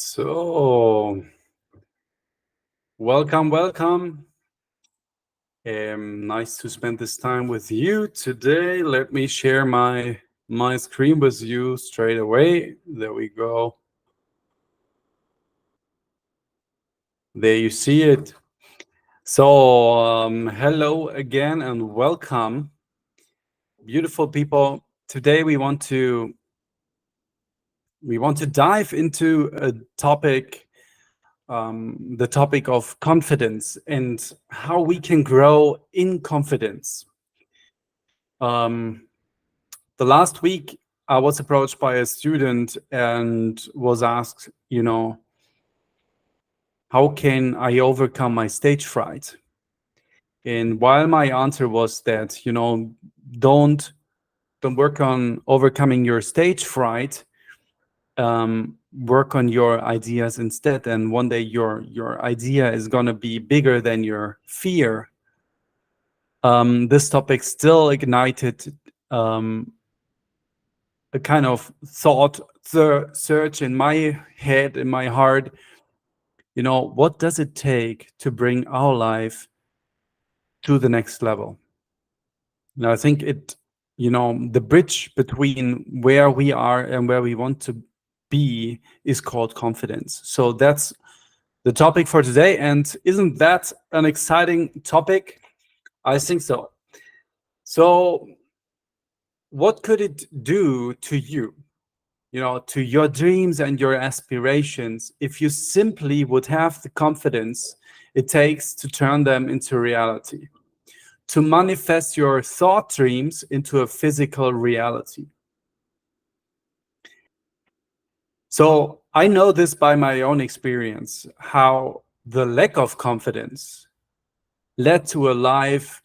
So, welcome. Nice to spend this time with you today. Let me share my screen with you straight away. There we go. There you see it. So, hello again and welcome, beautiful people. Today we want to dive into a topic. The topic of confidence and how we can grow in confidence. The last week, I was approached by a student and was asked, how can I overcome my stage fright? And while my answer was that, don't work on overcoming your stage fright, work on your ideas instead, and one day your idea is going to be bigger than your fear. This topic still ignited a kind of thought search in my head, in my heart. What does it take to bring our life to the next level? And I think the bridge between where we are and where we want to be is called confidence. So that's the topic for today. And isn't that an exciting topic? I think so. So what could it do to you, to your dreams and your aspirations, if you simply would have the confidence it takes to turn them into reality, to manifest your thought dreams into a physical reality? So I know this by my own experience, how the lack of confidence led to a life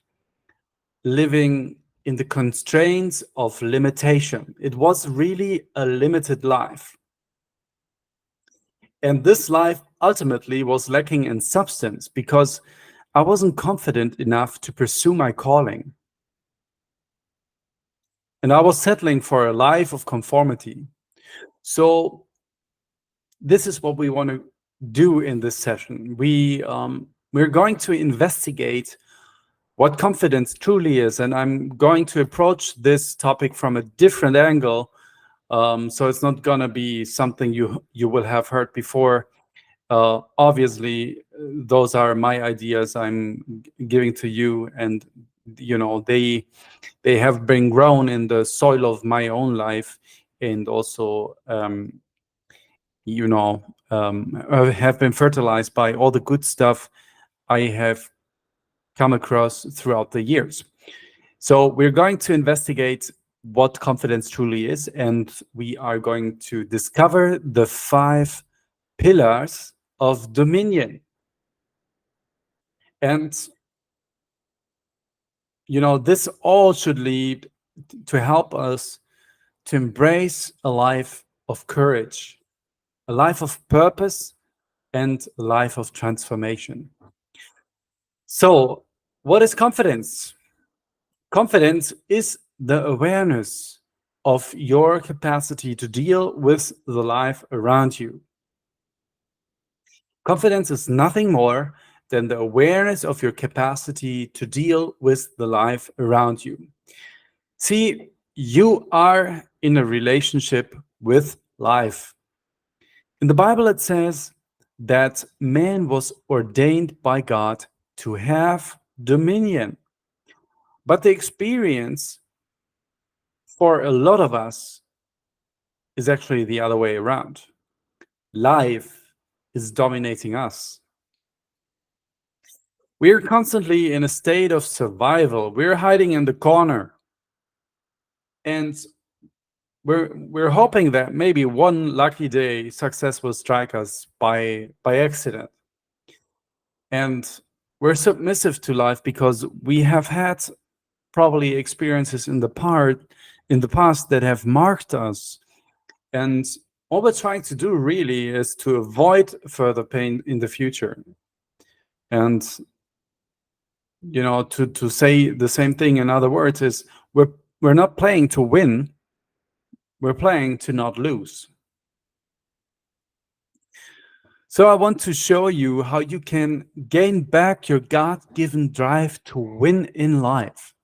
living in the constraints of limitation. It was really a limited life. And this life ultimately was lacking in substance because I wasn't confident enough to pursue my calling. And I was settling for a life of conformity. So this is what we want to do in this session. We're going to investigate what confidence truly is, and I'm going to approach this topic from a different angle. So it's not going to be something you will have heard before. Obviously, those are my ideas I'm giving to you, and they have been grown in the soil of my own life, and also have been fertilized by all the good stuff I have come across throughout the years. So we're going to investigate what confidence truly is, and we are going to discover the 5 pillars of dominion. And this all should lead to help us to embrace a life of courage, a life of purpose, and a life of transformation. So what is confidence? Confidence is the awareness of your capacity to deal with the life around you. Confidence is nothing more than the awareness of your capacity to deal with the life around you. See, you are in a relationship with life. In the Bible, it says that man was ordained by God to have dominion. But the experience for a lot of us is actually the other way around. Life is dominating us. We're constantly in a state of survival. We're hiding in the corner. And we're hoping that maybe one lucky day success will strike us by accident. And we're submissive to life because we have had probably experiences in the past that have marked us. And all we're trying to do really is to avoid further pain in the future. And to say the same thing in other words is we're not playing to win, we're playing to not lose. So I want to show you how you can gain back your God-given drive to win in life.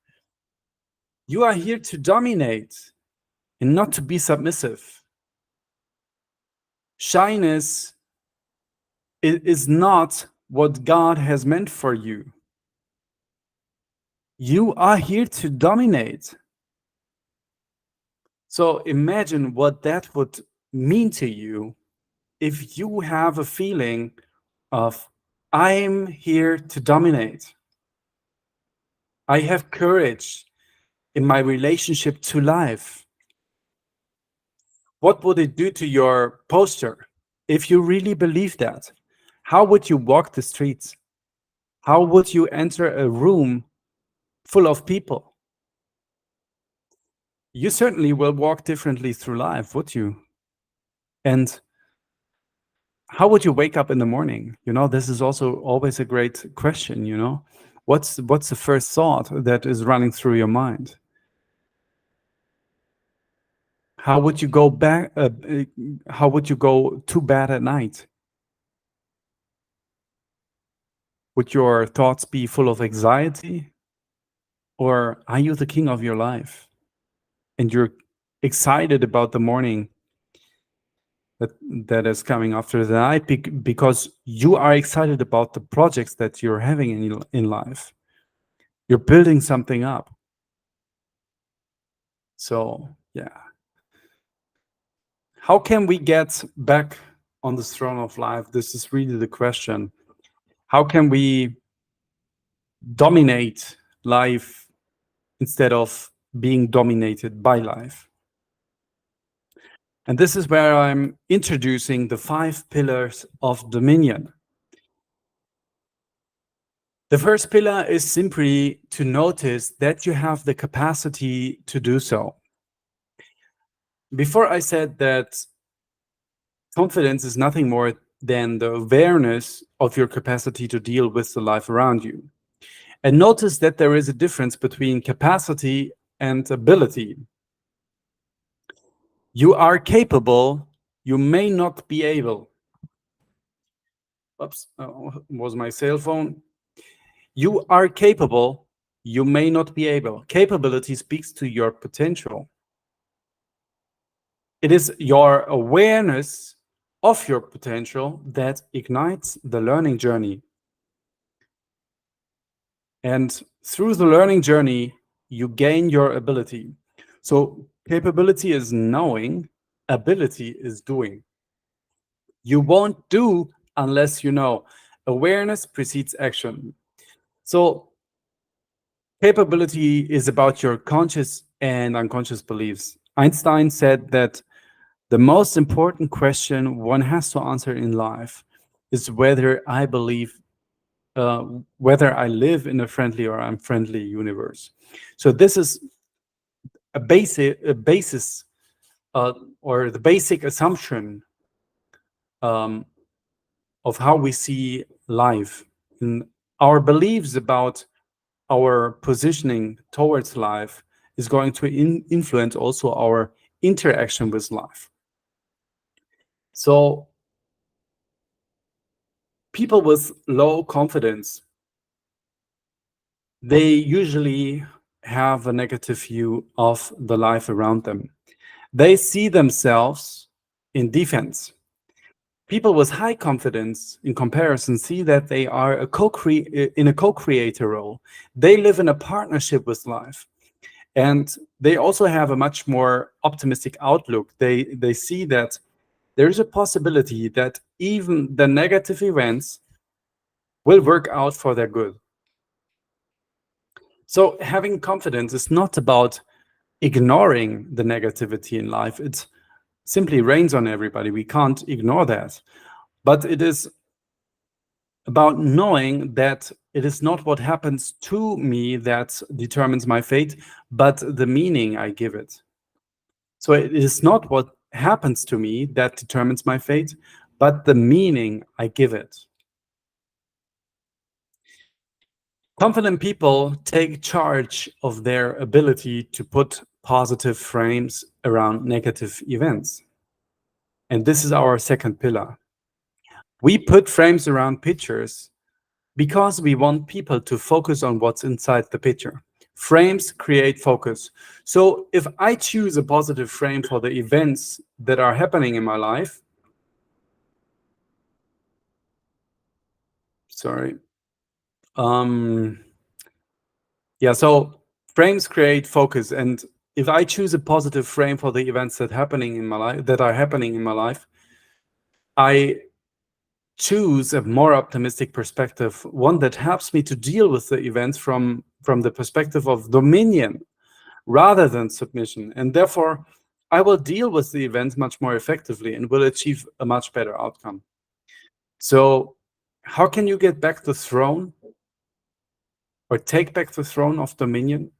You are here to dominate and not to be submissive. Shyness is not what God has meant for you. You are here to dominate. So imagine what that would mean to you if you have a feeling of, I'm here to dominate. I have courage in my relationship to life. What would it do to your posture if you really believe that? How would you walk the streets? How would you enter a room full of people? You certainly will walk differently through life, would you? And how would you wake up in the morning? You know, this is also always a great question, you know. What's the first thought that is running through your mind? How would you go back? How would you go to bed at night? Would your thoughts be full of anxiety? Or are you the king of your life? And you're excited about the morning that is coming after the night because you are excited about the projects that you're having in life. You're building something up. So, yeah. How can we get back on the throne of life? This is really the question. How can we dominate life instead of being dominated by life? And this is where I'm introducing the 5 pillars of dominion. The first pillar is simply to notice that you have the capacity to do so. Before I said that confidence is nothing more than the awareness of your capacity to deal with the life around you. And notice that there is a difference between capacity and ability. You are capable, you may not be able. Oops, was my cell phone. You are capable, you may not be able. Capability speaks to your potential. It is your awareness of your potential that ignites the learning journey. And through the learning journey, you gain your ability. So capability is knowing, ability is doing. You won't do unless you know. Awareness precedes action. So capability is about your conscious and unconscious beliefs. Einstein said that the most important question one has to answer in life is whether I believe, whether I live in a friendly or unfriendly universe. So this is a basis, or the basic assumption of how we see life. And our beliefs about our positioning towards life is going to influence also our interaction with life. So people with low confidence, they usually have a negative view of the life around them. They see themselves in defense. People with high confidence, in comparison, see that they are in a co-creator role. They live in a partnership with life. And they also have a much more optimistic outlook. They see that there is a possibility that even the negative events will work out for their good. So having confidence is not about ignoring the negativity in life. It simply rains on everybody. We can't ignore that. But it is about knowing that it is not what happens to me that determines my fate, but the meaning I give it. So it is not what happens to me that determines my fate, but the meaning I give it. Confident people take charge of their ability to put positive frames around negative events. And this is our second pillar. We put frames around pictures because we want people to focus on what's inside the picture. Frames create focus. So if I choose a positive frame for the events that are happening in my life, sorry. Yeah, so frames create focus. And if I choose a positive frame for the events that are happening in my life, I choose a more optimistic perspective, one that helps me to deal with the events from the perspective of dominion rather than submission. And therefore, I will deal with the events much more effectively and will achieve a much better outcome. So how can you get back the throne or take back the throne of dominion?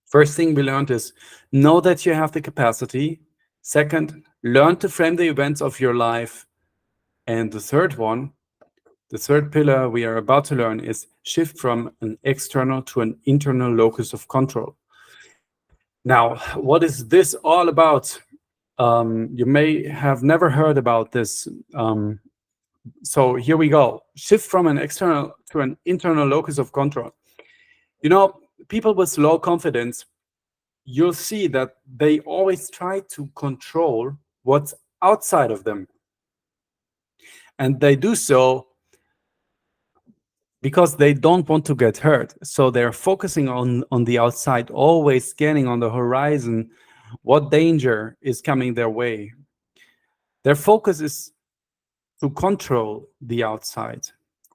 First thing we learned is know that you have the capacity. Second, learn to frame the events of your life. And the third one, the third pillar we are about to learn is shift from an external to an internal locus of control. Now, what is this all about? You may have never heard about this. So here we go. Shift from an external to an internal locus of control. You know, people with low confidence, you'll see that they always try to control what's outside of them. And they do so because they don't want to get hurt. So they're focusing on the outside, always scanning on the horizon what danger is coming their way. Their focus is to control the outside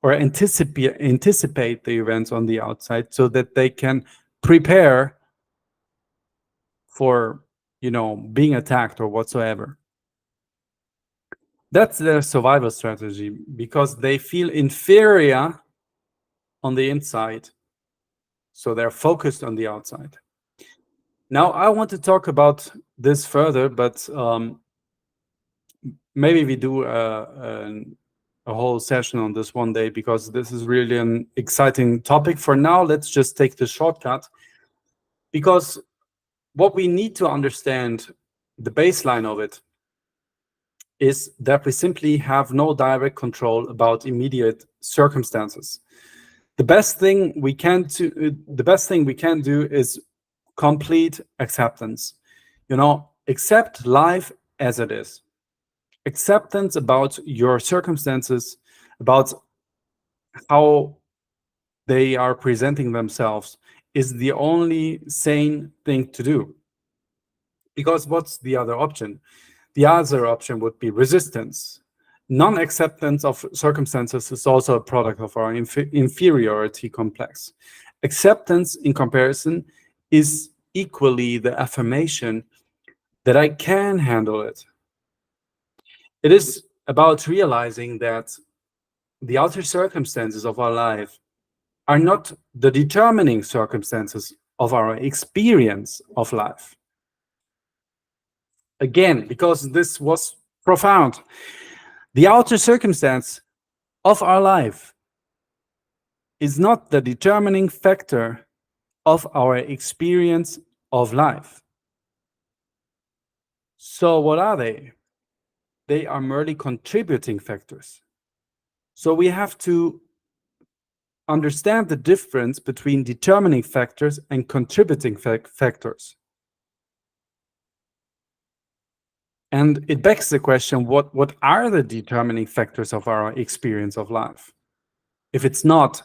or anticipate the events on the outside so that they can prepare for, being attacked or whatsoever. That's their survival strategy because they feel inferior on the inside. So they're focused on the outside. Now, I want to talk about this further, but maybe we do a whole session on this one day because this is really an exciting topic. For now, let's just take the shortcut because what we need to understand, the baseline of it, is that we simply have no direct control about immediate circumstances. The best thing we can do is complete acceptance. Accept life as it is. Acceptance about your circumstances, about how they are presenting themselves, is the only sane thing to do. Because what's the other option? The other option would be resistance. Non-acceptance of circumstances is also a product of our inferiority complex. Acceptance, in comparison, is equally the affirmation that I can handle it. It is about realizing that the outer circumstances of our life are not the determining circumstances of our experience of life. Again, because this was profound, the outer circumstance of our life is not the determining factor of our experience of life. So what are they? They are merely contributing factors. So we have to understand the difference between determining factors and contributing factors. And it begs the question, what are the determining factors of our experience of life if it's not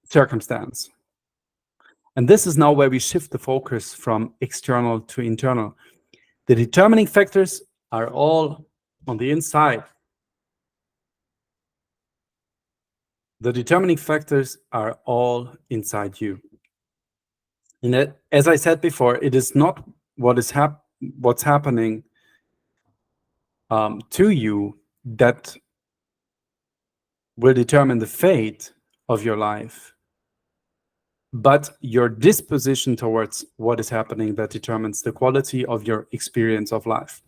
circumstance? And this is now where we shift the focus from external to internal. The determining factors are all on the inside. The determining factors are all inside you. And as I said before, it is not what's happening to you that will determine the fate of your life, but your disposition towards what is happening that determines the quality of your experience of life.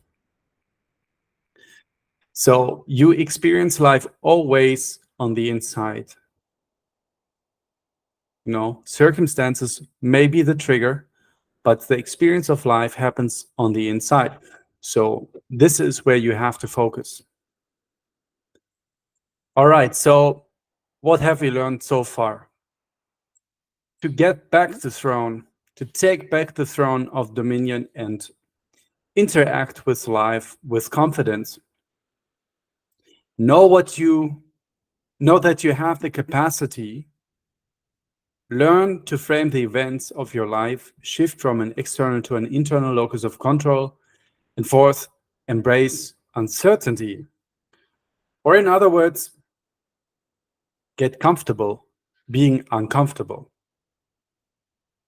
So you experience life always on the inside. Circumstances may be the trigger, but the experience of life happens on the inside. So this is where you have to focus. All right, so what have we learned so far? To get back the throne, to take back the throne of dominion and interact with life with confidence. Know that you have the capacity. Learn to frame the events of your life, shift from an external to an internal locus of control, and fourth, embrace uncertainty. Or in other words, get comfortable being uncomfortable.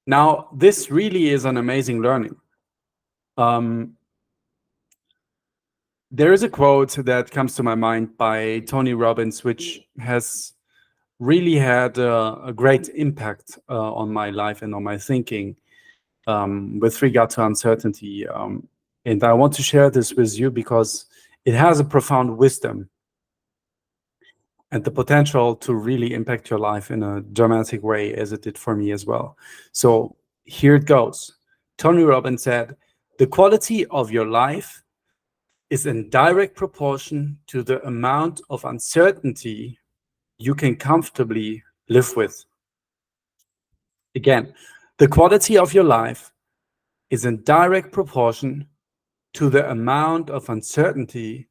Now, this really is an amazing learning. There is a quote that comes to my mind by Tony Robbins, which has really had a great impact on my life and on my thinking with regard to uncertainty. And I want to share this with you because it has a profound wisdom and the potential to really impact your life in a dramatic way, as it did for me as well. So here it goes. Tony Robbins said, "The quality of your life is in direct proportion to the amount of uncertainty you can comfortably live with." Again, the quality of your life is in direct proportion to the amount of uncertainty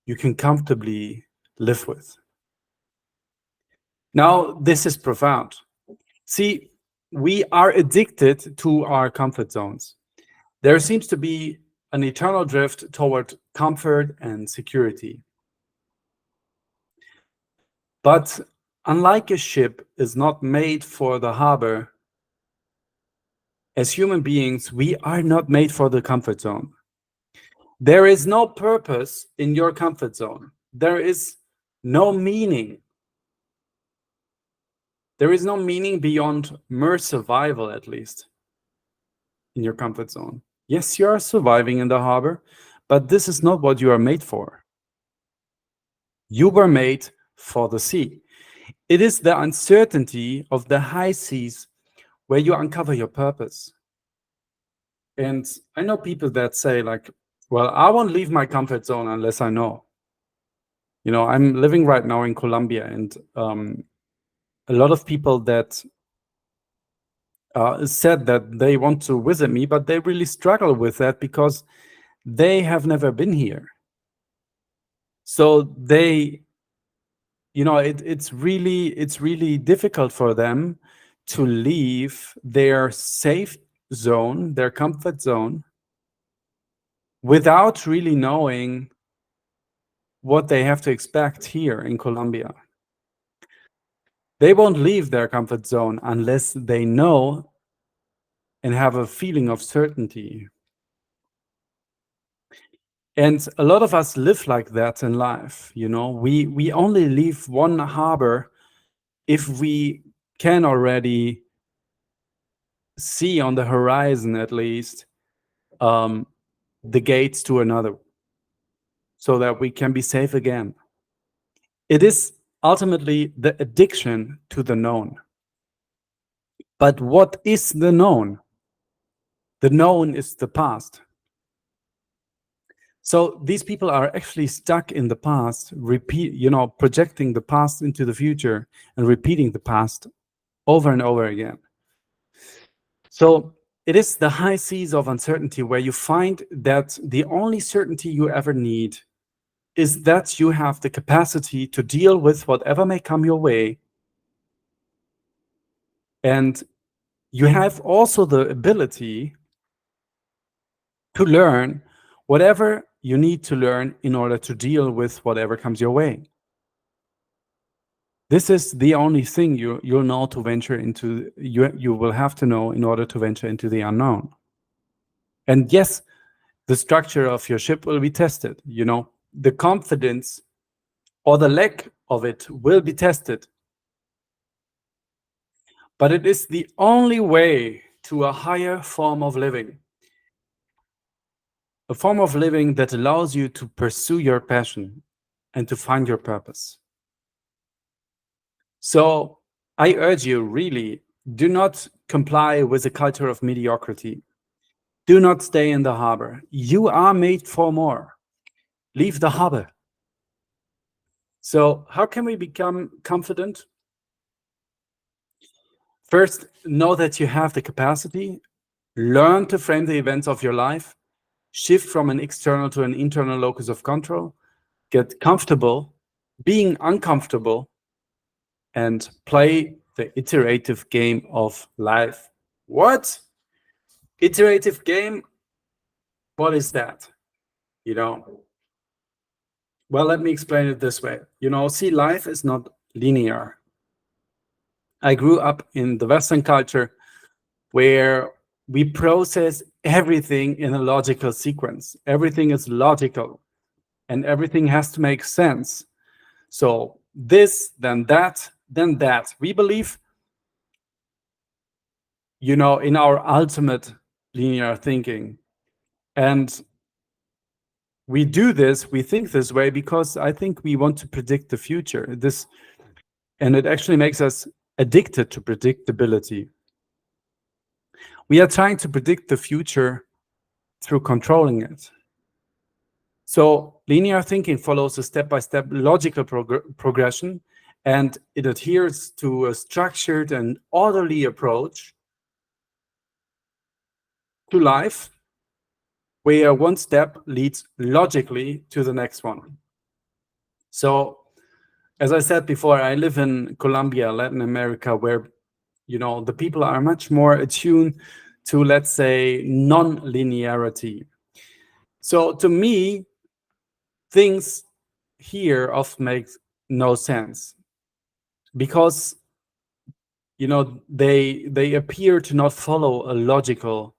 you can comfortably live with. Now, this is profound. See, we are addicted to our comfort zones. There seems to be an eternal drift toward comfort and security. But unlike a ship is not made for the harbor, as human beings, we are not made for the comfort zone. There is no purpose in your comfort zone. There is no meaning. There is no meaning beyond mere survival, at least, in your comfort zone. Yes, you are surviving in the harbor, but this is not what you are made for. You were made for the sea. It is the uncertainty of the high seas where you uncover your purpose. And I know people that say, like, well, I won't leave my comfort zone unless I know. You know, I'm living right now in Colombia, and a lot of people that said that they want to visit me, but they really struggle with that because they have never been here. So they, you know, it's really difficult for them to leave their safe zone, their comfort zone, without really knowing what they have to expect here in Colombia. They won't leave their comfort zone unless they know and have a feeling of certainty. And a lot of us live like that in life. You know, we only leave one harbor if we can already see on the horizon, at least, the gates to another, so that we can be safe again. It is ultimately the addiction to the known. But what is the known? The known is the past. So these people are actually stuck in the past, projecting the past into the future and repeating the past over and over again. So it is the high seas of uncertainty where you find that the only certainty you ever need is that you have the capacity to deal with whatever may come your way. And you have also the ability to learn whatever you need to learn in order to deal with whatever comes your way. This is the only thing you'll know to venture into, you will have to know in order to venture into the unknown. And yes, the structure of your ship will be tested. You know, the confidence or the lack of it will be tested. But it is the only way to a higher form of living. A form of living that allows you to pursue your passion and to find your purpose. So I urge you, really, do not comply with the culture of mediocrity. Do not stay in the harbor. You are made for more. Leave the harbor. So how can we become confident? First, know that you have the capacity. Learn to frame the events of your life. Shift from an external to an internal locus of control. Get comfortable being uncomfortable, and play the iterative game of life. What? Iterative game? What is that? Well, let me explain it this way. See, life is not linear. I grew up in the Western culture where we process everything in a logical sequence. Everything is logical and everything has to make sense. So this, then that, then that. We believe, in our ultimate linear thinking. And we do this, we think this way because I think we want to predict the future. And it actually makes us addicted to predictability. We are trying to predict the future through controlling it. So linear thinking follows a step-by-step logical progression, and it adheres to a structured and orderly approach to life, where one step leads logically to the next one. So, as I said before, I live in Colombia, Latin America, where the people are much more attuned to, let's say, non-linearity. So to me, things here often make no sense because they appear to not follow a logical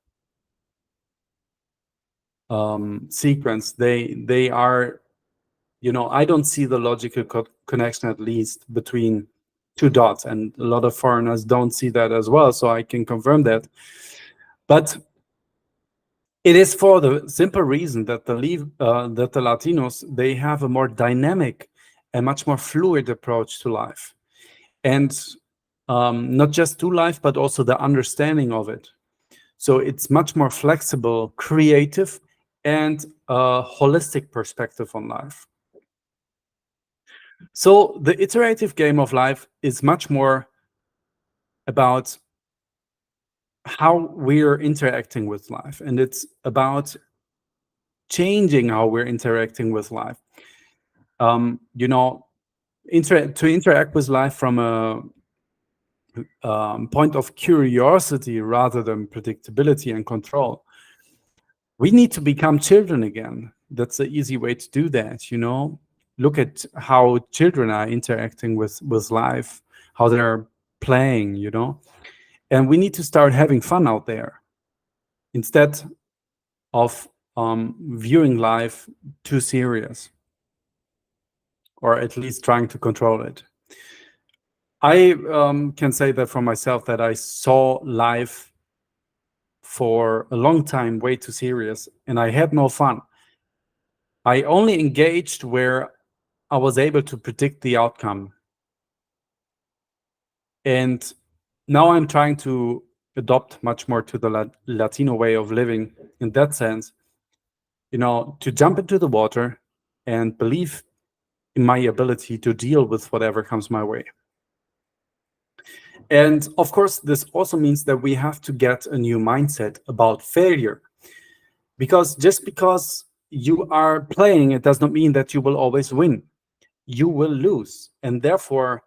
sequence. They are, I don't see the logical connection, at least between two dots, and a lot of foreigners don't see that as well, so I can confirm that. But it is for the simple reason that the Latinos, they have a more dynamic and much more fluid approach to life, and not just to life, but also the understanding of it. So it's much more flexible, creative, and a holistic perspective on life. So the iterative game of life is much more about how we're interacting with life, and it's about changing how we're interacting with life. To interact with life from a point of curiosity rather than predictability and control. We need to become children again. That's the easy way to do that. Look at how children are interacting with life, how they're playing, and we need to start having fun out there instead of viewing life too serious, or at least trying to control it. I can say that for myself, that I saw life for a long time way too serious, and I had no fun. I only engaged where I was able to predict the outcome. And now I'm trying to adopt much more to the Latino way of living in that sense, to jump into the water and believe in my ability to deal with whatever comes my way. And of course, this also means that we have to get a new mindset about failure. Because just because you are playing, it does not mean that you will always win. You will lose. And therefore,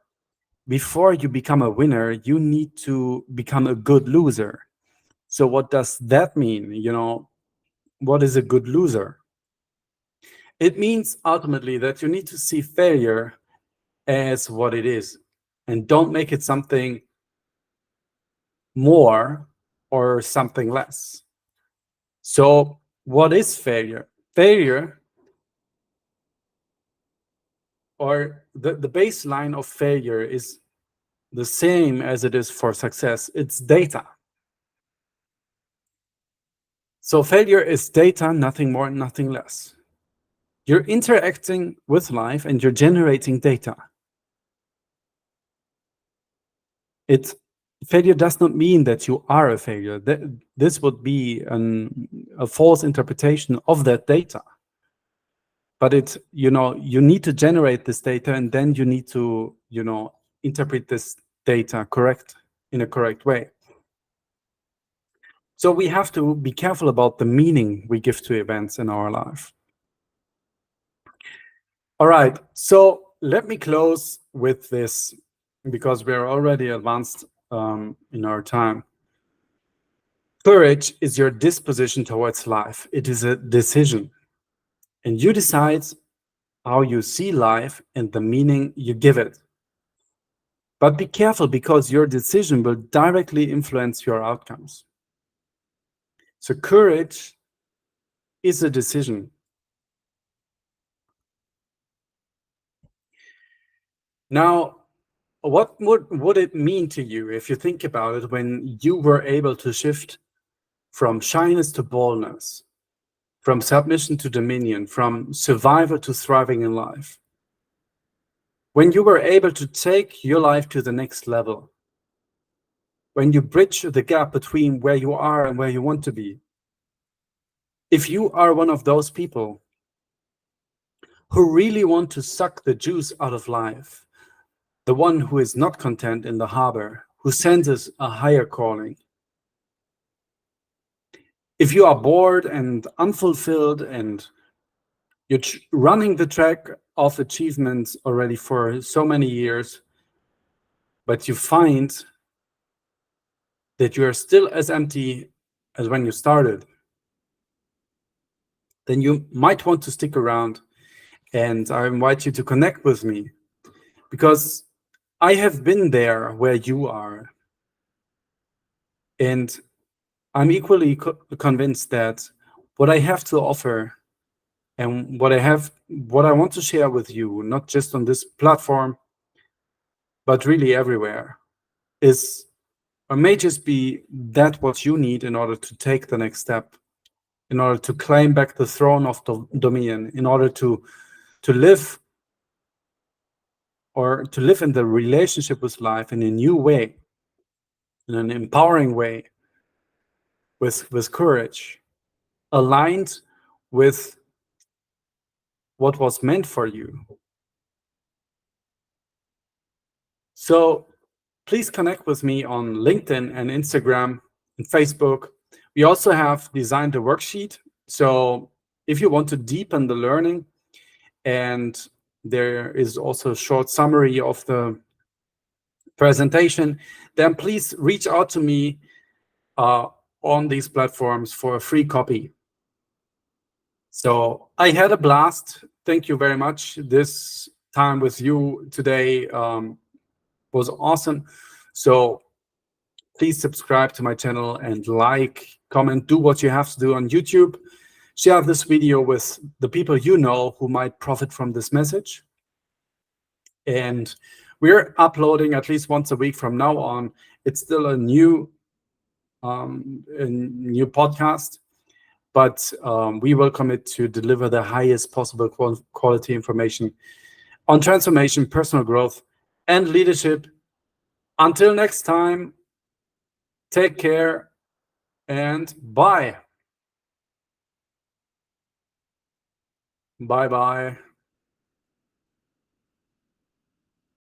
before you become a winner, you need to become a good loser. So what does that mean? What is a good loser? It means ultimately that you need to see failure as what it is, and don't make it something more or something less. So what is failure? Failure, or the baseline of failure, is the same as it is for success. It's data. So failure is data, nothing more, nothing less. You're interacting with life and you're generating data. Failure does not mean that you are a failure. This would be a false interpretation of that data. but you need to generate this data, and then you need to, interpret this data in a correct way. So we have to be careful about the meaning we give to events in our life. All right, so let me close with this, because we're already advanced in our time. Courage is your disposition towards life. It is a decision, and you decide how you see life and the meaning you give it. But be careful, because your decision will directly influence your outcomes. So courage is a decision. Now, what would it mean to you, if you think about it, when you were able to shift from shyness to boldness, from submission to dominion, from survivor to thriving in life? When you were able to take your life to the next level, when you bridge the gap between where you are and where you want to be. If you are one of those people who really want to suck the juice out of life, the one who is not content in the harbor, who senses a higher calling, if you are bored and unfulfilled and you're running the track of achievements already for so many years, but you find that you are still as empty as when you started, then you might want to stick around, and I invite you to connect with me, because I have been there where you are, and I'm equally convinced that what I have to offer and what I want to share with you, not just on this platform, but really everywhere, is or may just be that what you need in order to take the next step, in order to claim back the throne of the dominion, in order to live, or to live in the relationship with life in a new way, in an empowering way, with courage, aligned with what was meant for you. So please connect with me on LinkedIn and Instagram and Facebook. We also have designed a worksheet. So if you want to deepen the learning, and there is also a short summary of the presentation, then please reach out to me on these platforms for a free copy. So I had a blast. Thank you very much. This time with you today was awesome. So please subscribe to my channel and like, comment, do what you have to do on YouTube. Share this video with the people you know who might profit from this message. And we're uploading at least once a week from now on. It's still a new podcast, but we will commit to deliver the highest possible quality information on transformation, personal growth, and leadership. Until next time, take care and bye. Bye-bye.